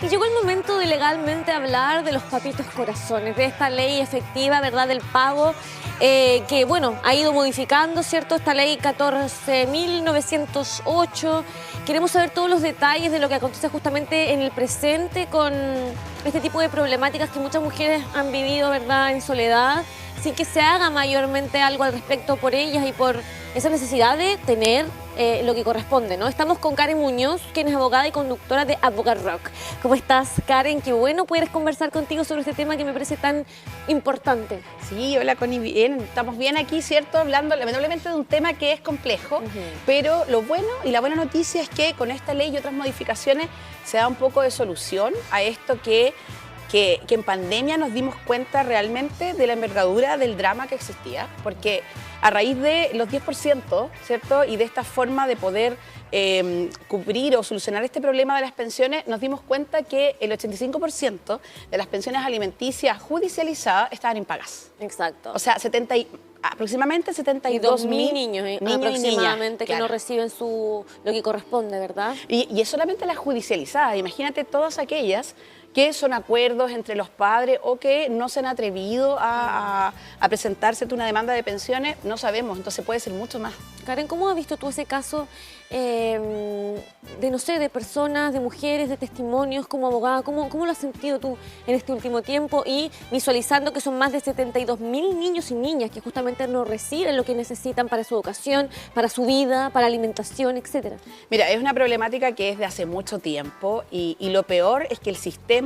Y llegó el momento de legalmente hablar de los papitos corazones, de esta ley efectiva, ¿verdad?, del pago, que, bueno, ha ido modificando, ¿cierto?, esta ley 14.908. Queremos saber todos los detalles de lo que acontece justamente en el presente con este tipo de problemáticas que muchas mujeres han vivido, ¿verdad?, en soledad, sin que se haga mayormente algo al respecto por ellas y por esa necesidad de tener lo que corresponde, ¿no? Estamos con Karen Muñoz, quien es abogada y conductora de Advocat Rock. ¿Cómo estás, Karen? Qué bueno poder conversar contigo sobre este tema que me parece tan importante. Sí, hola Connie, bien, estamos bien aquí, ¿cierto? Hablando lamentablemente de un tema que es complejo, pero lo bueno y la buena noticia es que con esta ley y otras modificaciones se da un poco de solución a esto que en pandemia nos dimos cuenta realmente de la envergadura del drama que existía, porque a raíz de los 10%, ¿cierto?, y de esta forma de poder cubrir o solucionar este problema de las pensiones, nos dimos cuenta que el 85% de las pensiones alimenticias judicializadas estaban impagas. Exacto. O sea, aproximadamente 72.000 niños aproximadamente y niñas, que claro, no reciben lo que corresponde, ¿verdad? Y es solamente las judicializadas. Imagínate todas aquellas que son acuerdos entre los padres o que no se han atrevido a presentarse una demanda de pensiones, no sabemos, entonces puede ser mucho más. Karen, ¿cómo has visto tú ese caso no sé, de personas, de mujeres, de testimonios como abogada? ¿Cómo lo has sentido tú en este último tiempo y visualizando que son más de 72.000 niños y niñas que justamente no reciben lo que necesitan para su educación, para su vida, para alimentación, etcétera? Mira, es una problemática que es de hace mucho tiempo y lo peor es que el sistema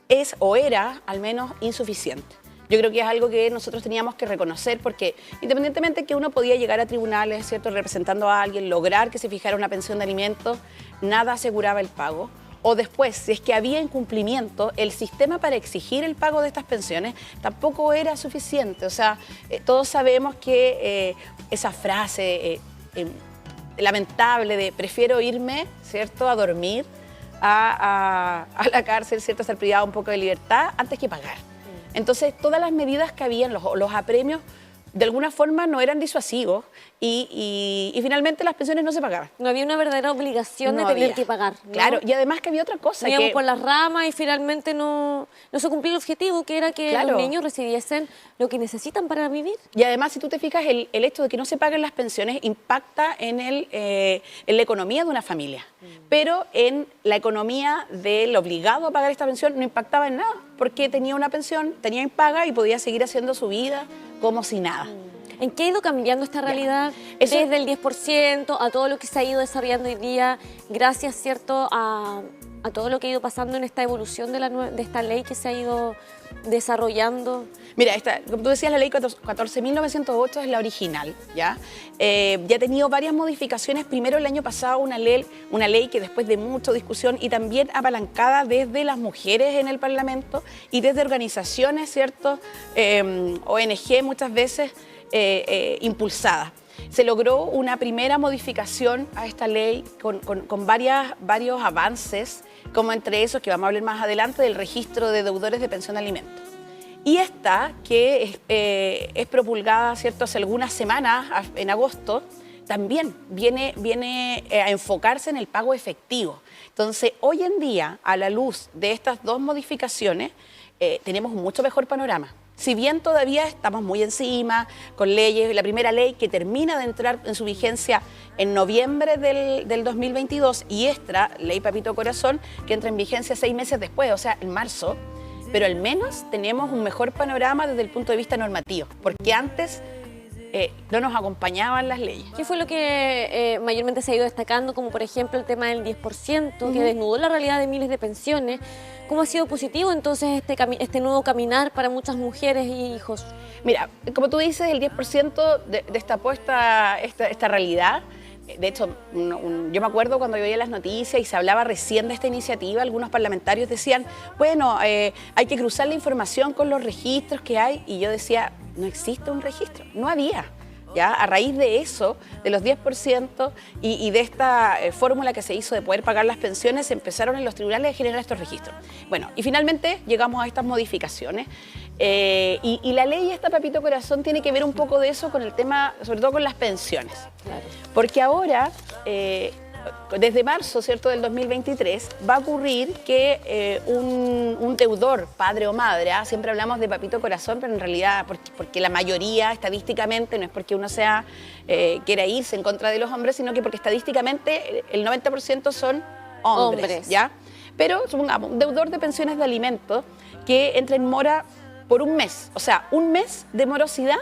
es o era al menos insuficiente. Yo creo que es algo que nosotros teníamos que reconocer porque independientemente que uno podía llegar a tribunales, ¿cierto?, representando a alguien, lograr que se fijara una pensión de alimentos, nada aseguraba el pago. O después, si es que había incumplimiento, el sistema para exigir el pago de estas pensiones tampoco era suficiente. O sea, todos sabemos que esa frase lamentable de prefiero irme, ¿cierto?, a dormir a la cárcel, ¿cierto?, a ser privado un poco de libertad antes que pagar. Entonces, todas las medidas que habían, los apremios, de alguna forma no eran disuasivos y finalmente las pensiones no se pagaban. No había una verdadera obligación de tener que pagar, ¿no? Claro, y además que había otra cosa. Íbamos por las ramas y finalmente no se cumplió el objetivo, que era que los niños recibiesen lo que necesitan para vivir. Y además, si tú te fijas, el hecho de que no se paguen las pensiones impacta en la economía de una familia. Pero en la economía del obligado a pagar esta pensión no impactaba en nada, porque tenía una pensión, tenía impaga y podía seguir haciendo su vida como si nada. ¿En qué ha ido cambiando esta realidad desde el 10% a todo lo que se ha ido desarrollando hoy día, gracias, ¿cierto?, a todo lo que ha ido pasando en esta evolución de esta ley que se ha ido desarrollando? Mira, como tú decías, la ley 14.908 es la original, ¿ya? Ya ha tenido varias modificaciones. Primero, el año pasado, una ley que después de mucha discusión y también apalancada desde las mujeres en el Parlamento y desde organizaciones, ¿cierto?, ONG muchas veces impulsadas. Se logró una primera modificación a esta ley con varios avances, como entre esos que vamos a hablar más adelante del registro de deudores de pensión de alimentos. Y esta, que es promulgada, ¿cierto?, hace algunas semanas, en agosto, también viene a enfocarse en el pago efectivo. Entonces, hoy en día, a la luz de estas dos modificaciones, tenemos un mucho mejor panorama. Si bien todavía estamos muy encima con leyes, la primera ley que termina de entrar en su vigencia en noviembre del 2022 y esta ley Papito Corazón que entra en vigencia 6 meses después, o sea, en marzo, pero al menos tenemos un mejor panorama desde el punto de vista normativo, porque antes no nos acompañaban las leyes. ¿Qué fue lo que mayormente se ha ido destacando, como por ejemplo el tema del 10%, que desnudó la realidad de miles de pensiones? ¿Cómo ha sido positivo entonces este nuevo caminar para muchas mujeres y hijos? Mira, como tú dices, el 10% destapó esta realidad. De hecho, yo me acuerdo cuando yo veía las noticias y se hablaba recién de esta iniciativa, algunos parlamentarios decían, bueno, hay que cruzar la información con los registros que hay, y yo decía, no existe un registro, no había. ¿Ya? A raíz de eso, de los 10% y de esta fórmula que se hizo de poder pagar las pensiones, se empezaron en los tribunales a generar estos registros. Bueno, y finalmente llegamos a estas modificaciones y la ley esta, Papito Corazón, tiene que ver un poco de eso con el tema, sobre todo con las pensiones. Claro. Porque ahora desde marzo, ¿cierto?, del 2023, va a ocurrir que un deudor, padre o madre, siempre hablamos de papito corazón, pero en realidad, porque la mayoría estadísticamente, no es porque uno quiera irse en contra de los hombres, sino que porque estadísticamente el 90% son hombres, ¿ya? Pero, supongamos, un deudor de pensiones de alimentos que entra en mora por un mes, o sea, un mes de morosidad,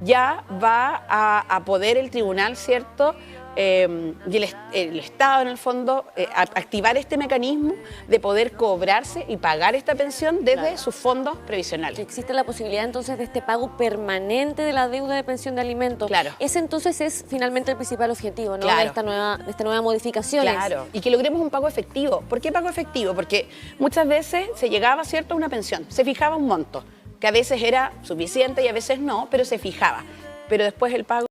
ya va a poder el tribunal, ¿cierto?, y el Estado, en el fondo, activar este mecanismo de poder cobrarse y pagar esta pensión desde sus fondos previsionales. Existe la posibilidad entonces de este pago permanente de la deuda de pensión de alimentos. Claro. Ese entonces es finalmente el principal objetivo, ¿no?, claro, de esta nueva modificación. Claro, y que logremos un pago efectivo. ¿Por qué pago efectivo? Porque muchas veces se llegaba, ¿cierto?, a una pensión, se fijaba un monto, que a veces era suficiente y a veces no, pero se fijaba. Pero después el pago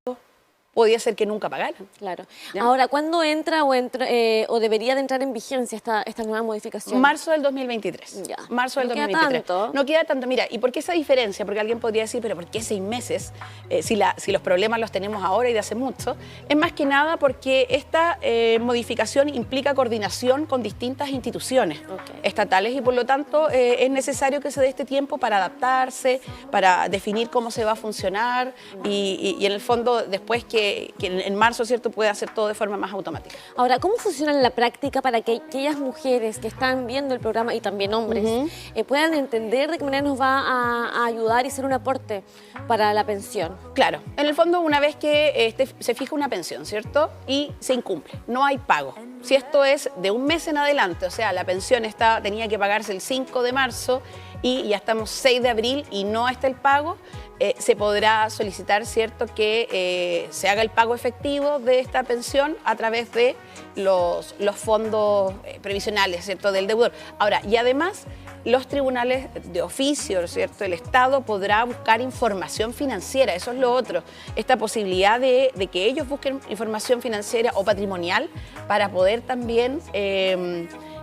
podía ser que nunca pagaran. Claro. ¿Ya? Ahora, ¿cuándo entra o debería de entrar en vigencia esta nueva modificación? Marzo del 2023. Ya. Marzo del No 2023. queda tanto. No queda tanto. Mira, ¿y por qué esa diferencia? Porque alguien podría decir, pero ¿por qué 6 meses? Si los problemas los tenemos ahora y de hace mucho. Es más que nada porque esta modificación implica coordinación con distintas instituciones estatales y por lo tanto es necesario que se dé este tiempo para adaptarse, para definir cómo se va a funcionar y en el fondo después que en marzo, ¿cierto?, puede hacer todo de forma más automática. Ahora, ¿cómo funciona en la práctica para que aquellas mujeres que están viendo el programa y también hombres puedan entender de qué manera nos va a ayudar y ser un aporte para la pensión? Claro, en el fondo una vez que se fija una pensión, ¿cierto?, y se incumple, no hay pago. Si esto es de un mes en adelante, o sea, la pensión tenía que pagarse el 5 de marzo y ya estamos 6 de abril y no está el pago, se podrá solicitar, ¿cierto?, que se haga el pago efectivo de esta pensión a través de los fondos previsionales, ¿cierto?, del deudor. Ahora, y además, los tribunales de oficio, ¿cierto?, el Estado podrá buscar información financiera, eso es lo otro, esta posibilidad de que ellos busquen información financiera o patrimonial para poder también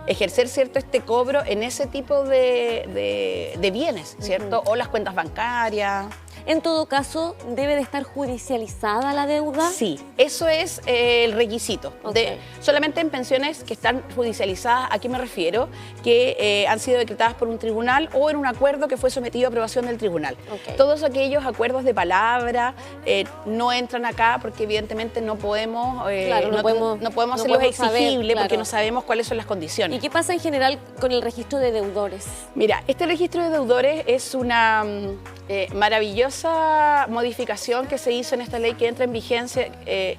ejercer, ¿cierto?, este cobro en ese tipo de bienes, ¿cierto?, o las cuentas bancarias. En todo caso, ¿debe de estar judicializada la deuda? Sí, eso es el requisito. Solamente en pensiones que están judicializadas, ¿a qué me refiero? Que han sido decretadas por un tribunal o en un acuerdo que fue sometido a aprobación del tribunal. Todos aquellos acuerdos de palabra no entran acá porque evidentemente no podemos, no podemos hacerlos exigibles porque no sabemos cuáles son las condiciones. ¿Y qué pasa en general con el registro de deudores? Mira, este registro de deudores es una maravillosa modificación que se hizo en esta ley que entra en vigencia, que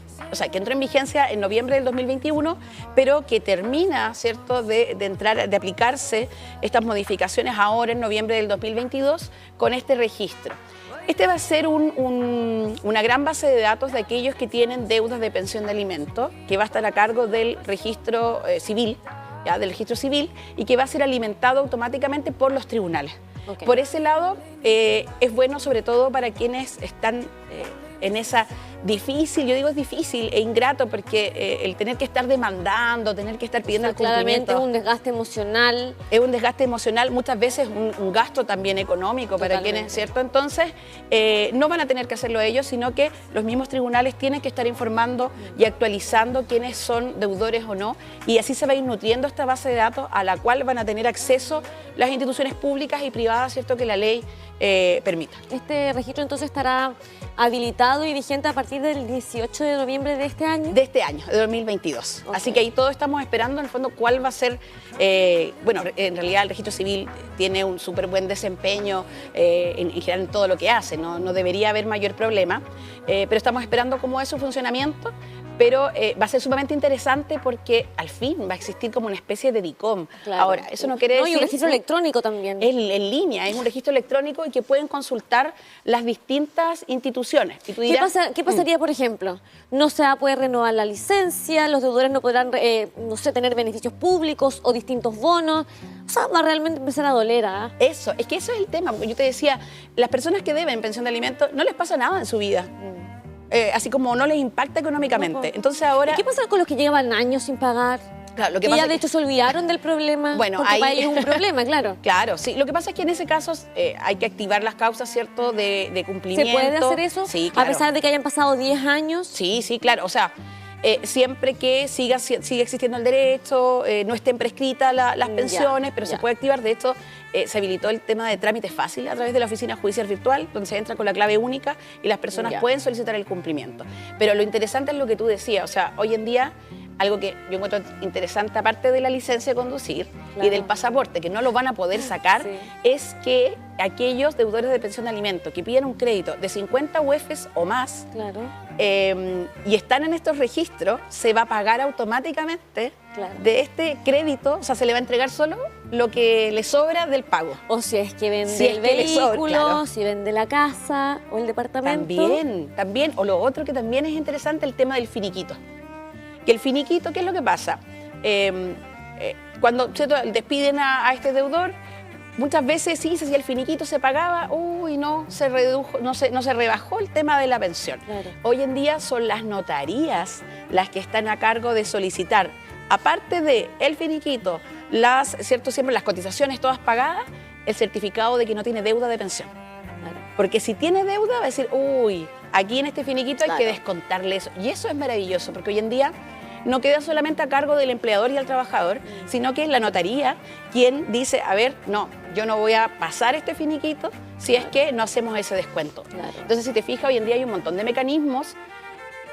entró en vigencia en noviembre del 2021, pero que termina, ¿cierto?, de aplicarse estas modificaciones ahora en noviembre del 2022 con este registro. Este va a ser una gran base de datos de aquellos que tienen deudas de pensión de alimentos, que va a estar a cargo del registro civil, del registro civil, y que va a ser alimentado automáticamente por los tribunales. Por ese lado, es bueno sobre todo para quienes están en esa difícil, yo digo es difícil e ingrato porque el tener que estar demandando, tener que estar pidiendo el cumplimiento. Claramente es un desgaste emocional. Es un desgaste emocional, muchas veces un gasto también económico para quienes, ¿cierto? Entonces, no van a tener que hacerlo ellos, sino que los mismos tribunales tienen que estar informando y actualizando quiénes son deudores o no, y así se va a ir nutriendo esta base de datos a la cual van a tener acceso las instituciones públicas y privadas, ¿cierto?, que la ley permita. Este registro entonces estará habilitado y vigente a partir del 18 de noviembre de este año. De este año, de 2022. Así que ahí todos estamos esperando en el fondo cuál va a ser, bueno, en realidad el registro civil tiene un súper buen desempeño en general en todo lo que hace, no debería haber mayor problema, pero estamos esperando cómo es su funcionamiento. Pero va a ser sumamente interesante porque al fin va a existir como una especie de DICOM. Claro. Ahora, eso no quiere decir... Y un registro electrónico también. En línea, es un registro electrónico y que pueden consultar las distintas instituciones. Y tú dirás, ¿Qué pasaría, por ejemplo? No se va a poder renovar la licencia, los deudores no podrán, no sé, tener beneficios públicos o distintos bonos. O sea, va a realmente empezar a doler, ¿ah? Eso, es que eso es el tema. Porque yo te decía, las personas que deben pensión de alimentos no les pasa nada en su vida. Así como no les impacta económicamente. Entonces ahora... ¿Qué pasa con los que llevan años sin pagar? Claro, lo que y pasa ya de hecho se olvidaron del problema. Bueno, porque ahí... para ellos es un problema, claro. Claro, sí. Lo que pasa es que en ese caso hay que activar las causas, ¿cierto?, de cumplimiento. ¿Se puede hacer eso? Sí, claro. A pesar de que hayan pasado 10 años. Sí, sí, claro. O sea, siempre que siga existiendo el derecho, no estén prescritas las pensiones, pero se puede activar. De hecho, se habilitó el tema de trámites fáciles a través de la oficina judicial virtual, donde se entra con la clave única y las personas pueden solicitar el cumplimiento. Pero lo interesante es lo que tú decías, o sea, hoy en día, algo que yo encuentro interesante, aparte de la licencia de conducir y del pasaporte, que no lo van a poder sacar, es que aquellos deudores de pensión de alimentos que piden un crédito de 50 UFs o más y están en estos registros, se va a pagar automáticamente de este crédito, o sea, se le va a entregar solo lo que le sobra del pago. O si es que vende el vehículo, si vende la casa o el departamento. También, o lo otro que también es interesante, el tema del finiquito. Que el finiquito, ¿qué es lo que pasa? Cuando despiden a este deudor, muchas veces sí, si el finiquito se pagaba, no se redujo, no se rebajó el tema de la pensión. Hoy en día son las notarías las que están a cargo de solicitar, aparte de el finiquito, siempre las cotizaciones todas pagadas, el certificado de que no tiene deuda de pensión. Porque si tiene deuda va a decir, aquí en este finiquito hay que descontarle eso. Y eso es maravilloso, porque hoy en día no queda solamente a cargo del empleador y del trabajador, sino que es la notaría quien dice, a ver, no, yo no voy a pasar este finiquito si es que no hacemos ese descuento. Entonces, si te fijas, hoy en día hay un montón de mecanismos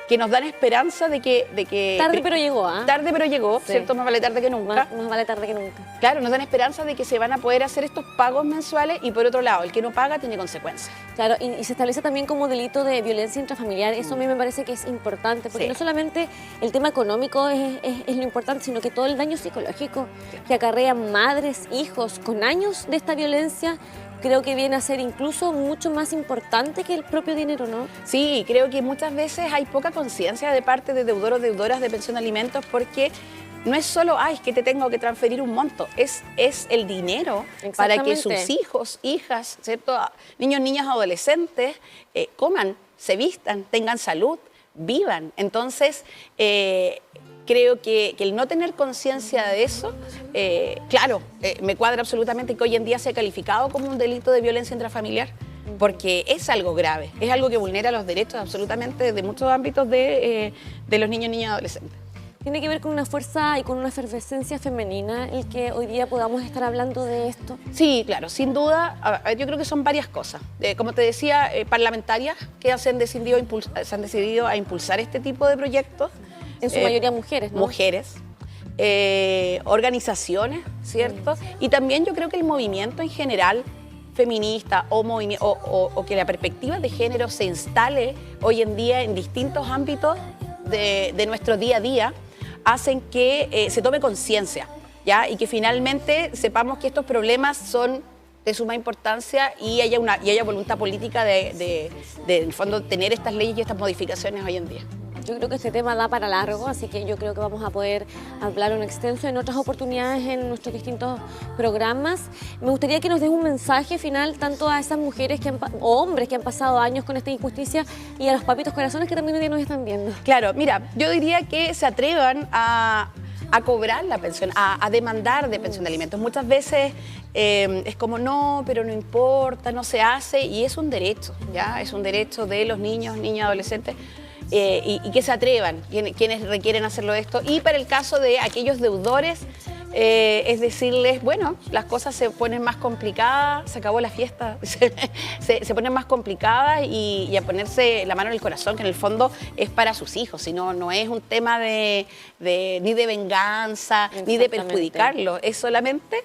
que nos dan esperanza de que tarde pero llegó, ¿ah? Tarde pero llegó, ¿cierto? Más vale tarde que nunca. Más vale tarde que nunca. Claro, nos dan esperanza de que se van a poder hacer estos pagos mensuales y por otro lado, el que no paga tiene consecuencias. Claro, y se establece también como delito de violencia intrafamiliar. Eso a mí me parece que es importante, porque no solamente el tema económico es lo importante, sino que todo el daño psicológico que acarrean madres, hijos con años de esta violencia, creo que viene a ser incluso mucho más importante que el propio dinero, ¿no? Sí, creo que muchas veces hay poca conciencia de parte de deudores o deudoras de pensión de alimentos, porque no es solo, es que te tengo que transferir un monto, es el dinero para que sus hijos, hijas, ¿cierto? Niños, niñas, adolescentes coman, se vistan, tengan salud, vivan. Entonces, creo que el no tener conciencia de eso, me cuadra absolutamente que hoy en día sea calificado como un delito de violencia intrafamiliar, porque es algo grave, es algo que vulnera los derechos absolutamente de muchos ámbitos de los niños, niñas y adolescentes. ¿Tiene que ver con una fuerza y con una efervescencia femenina el que hoy día podamos estar hablando de esto? Sí, claro, sin duda. Yo creo que son varias cosas. Como te decía, parlamentarias que se han decidido a impulsar este tipo de proyectos. En su mayoría mujeres, ¿no? Mujeres, organizaciones, ¿cierto? Y también yo creo que el movimiento en general feminista o que la perspectiva de género se instale hoy en día en distintos ámbitos de nuestro día a día, hacen que se tome conciencia, ¿ya? Y que finalmente sepamos que estos problemas son de suma importancia y haya voluntad política de en el fondo, tener estas leyes y estas modificaciones hoy en día. Yo creo que este tema da para largo, así que yo creo que vamos a poder hablar en extenso en otras oportunidades en nuestros distintos programas. Me gustaría que nos des un mensaje final tanto a esas mujeres o hombres que han pasado años con esta injusticia y a los papitos corazones que también hoy día nos están viendo. Claro, mira, yo diría que se atrevan a cobrar la pensión, a demandar de pensión de alimentos. Muchas veces es como, no, pero no importa, no se hace, y es un derecho, ¿ya? Es un derecho de los niños, niñas, adolescentes, y que se atrevan quienes requieren hacerlo esto. Y para el caso de aquellos deudores, es decirles, bueno, las cosas se ponen más complicadas, se acabó la fiesta, se ponen más complicadas y a ponerse la mano en el corazón, que en el fondo es para sus hijos, sino no es un tema ni de venganza, ni de perjudicarlo, es solamente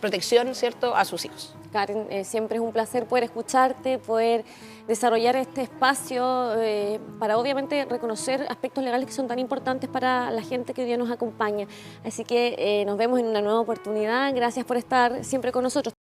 protección, ¿cierto?, a sus hijos. Karen, siempre es un placer poder escucharte, poder desarrollar este espacio para obviamente reconocer aspectos legales que son tan importantes para la gente que hoy día nos acompaña. Así que nos vemos en una nueva oportunidad. Gracias por estar siempre con nosotros.